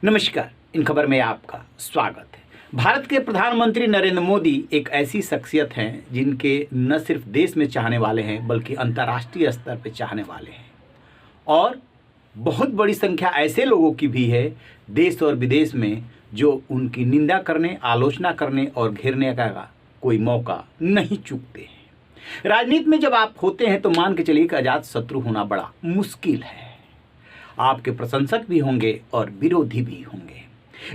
नमस्कार, इन खबर में आपका स्वागत है। भारत के प्रधानमंत्री नरेंद्र मोदी एक ऐसी शख्सियत हैं जिनके न सिर्फ देश में चाहने वाले हैं बल्कि अंतर्राष्ट्रीय स्तर पर चाहने वाले हैं। और बहुत बड़ी संख्या ऐसे लोगों की भी है देश और विदेश में जो उनकी निंदा करने, आलोचना करने और घेरने का कोई मौका नहीं चूकते हैं। राजनीति में जब आप होते हैं तो मान के चलिए कि अजात शत्रु होना बड़ा मुश्किल है। आपके प्रशंसक भी होंगे और विरोधी भी होंगे।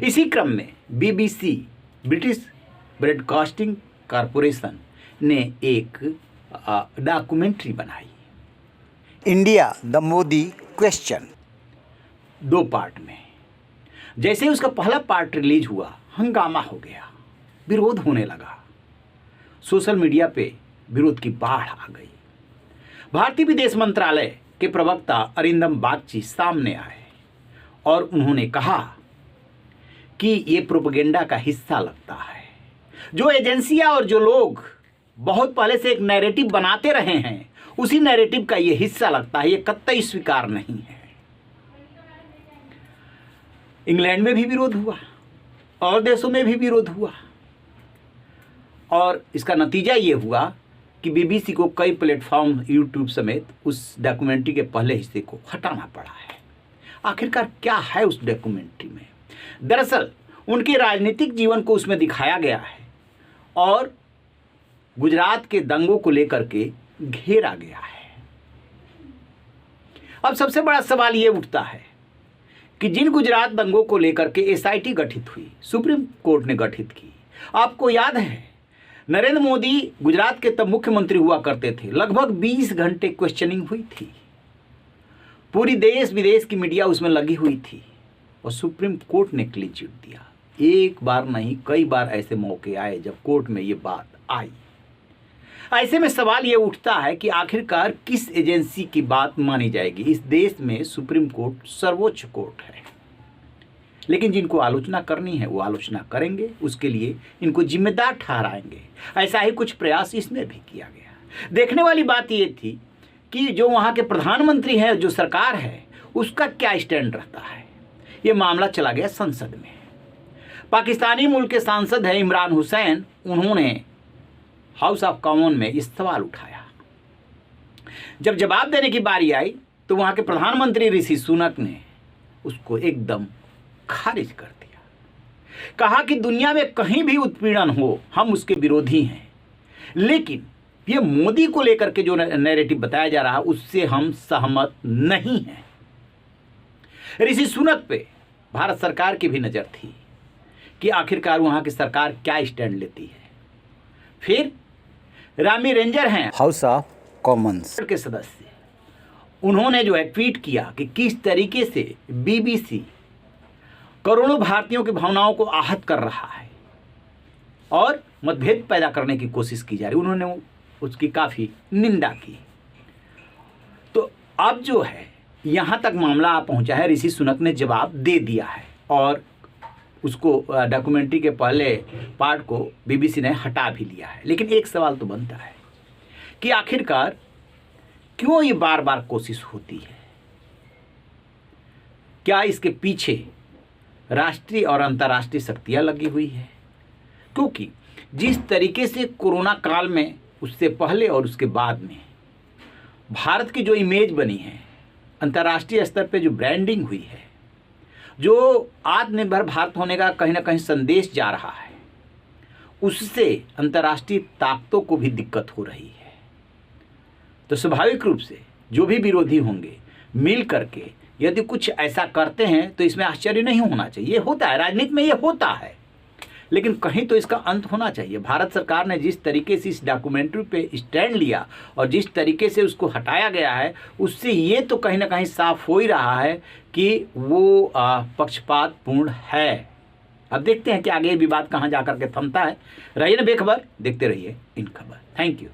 इसी क्रम में BBC ब्रिटिश ब्रॉडकास्टिंग कॉरपोरेशन ने एक डॉक्यूमेंट्री बनाई, India the Modi question, 2 part में। जैसे ही उसका पहला पार्ट रिलीज हुआ, हंगामा हो गया, विरोध होने लगा। सोशल मीडिया पे विरोध की बाढ़ आ गई। भारतीय विदेश मंत्रालय के प्रवक्ता अरिंदम बागची सामने आए और उन्होंने कहा कि ये प्रोपेगेंडा का हिस्सा लगता है। जो एजेंसियां और जो लोग बहुत पहले से एक नैरेटिव बनाते रहे हैं, उसी नैरेटिव का ये हिस्सा लगता है। ये कतई स्वीकार नहीं है। इंग्लैंड में भी विरोध हुआ और देशों में भी विरोध हुआ और इसका नतीजा ये हुआ कि BBC को कई प्लेटफॉर्म, YouTube समेत उस डॉक्यूमेंट्री के पहले हिस्से को हटाना पड़ा है। आखिरकार क्या है उस डॉक्यूमेंट्री में? दरअसल उनके राजनीतिक जीवन को उसमें दिखाया गया है और गुजरात के दंगों को लेकर के घेरा गया है। अब सबसे बड़ा सवाल ये उठता है कि जिन गुजरात दंगों को लेकर के SIT गठित हुई, सुप्रीम कोर्ट ने गठित की। आपको याद है नरेंद्र मोदी गुजरात के तब मुख्यमंत्री हुआ करते थे। लगभग 20 घंटे क्वेश्चनिंग हुई थी। पूरी देश विदेश की मीडिया उसमें लगी हुई थी और सुप्रीम कोर्ट ने क्लीन चिट दिया। एक बार नहीं, कई बार ऐसे मौके आए जब कोर्ट में ये बात आई। ऐसे में सवाल ये उठता है कि आखिरकार किस एजेंसी की बात मानी जाएगी? इस देश में सुप्रीम कोर्ट सर्वोच्च कोर्ट है, लेकिन जिनको आलोचना करनी है वो आलोचना करेंगे, उसके लिए इनको जिम्मेदार ठहराएंगे। ऐसा ही कुछ प्रयास इसमें भी किया गया। देखने वाली बात ये थी कि जो वहाँ के प्रधानमंत्री हैं, जो सरकार है, उसका क्या स्टैंड रहता है। ये मामला चला गया संसद में। पाकिस्तानी मूल के सांसद हैं इमरान हुसैन, उन्होंने हाउस ऑफ कॉमन में इस सवाल उठाया। जब जवाब देने की बारी आई तो वहाँ के प्रधानमंत्री ऋषि सुनक ने उसको एकदम खारिज कर दिया। कहा कि दुनिया में कहीं भी उत्पीड़न हो, हम उसके विरोधी हैं, लेकिन ये मोदी को लेकर के जो नैरेटिव बताया जा रहा है उससे हम सहमत नहीं हैं। ऋषि सुनक पे भारत सरकार की भी नज़र थी कि आखिरकार वहाँ की सरकार क्या स्टैंड लेती है। फिर रामी रेंजर हैं हाउस ऑफ कॉमन्स के सदस्य, उन्होंने जो है ट्वीट किया कि किस तरीके से BBC करोड़ों भारतीयों की भावनाओं को आहत कर रहा है और मतभेद पैदा करने की कोशिश की जा रही। उन्होंने उसकी काफ़ी निंदा की। तो अब जो है यहाँ तक मामला पहुँचा है, ऋषि सुनक ने जवाब दे दिया है और उसको डॉक्यूमेंट्री के पहले पार्ट को BBC ने हटा भी लिया है। लेकिन एक सवाल तो बनता है कि आखिरकार क्यों ये बार बार कोशिश होती है? क्या इसके पीछे राष्ट्रीय और अंतर्राष्ट्रीय शक्तियाँ लगी हुई है? क्योंकि जिस तरीके से कोरोना काल में, उससे पहले और उसके बाद में भारत की जो इमेज बनी है, अंतर्राष्ट्रीय स्तर पे जो ब्रांडिंग हुई है, जो आत्मनिर्भर भारत होने का कहीं ना कहीं संदेश जा रहा है, उससे अंतर्राष्ट्रीय ताकतों को भी दिक्कत हो रही है। तो स्वाभाविक रूप से जो भी विरोधी होंगे मिल करके यदि कुछ ऐसा करते हैं तो इसमें आश्चर्य नहीं होना चाहिए। ये होता है, राजनीति में ये होता है, लेकिन कहीं तो इसका अंत होना चाहिए। भारत सरकार ने जिस तरीके से इस डॉक्यूमेंट्री पे स्टैंड लिया और जिस तरीके से उसको हटाया गया है, उससे ये तो कहीं ना कहीं साफ हो ही रहा है कि वो पक्षपातपूर्ण है। अब देखते हैं कि आगे विवाद कहाँ जा कर के थमता है। रहिए ना बेखबर, देखते रहिए इन खबर। Thank you.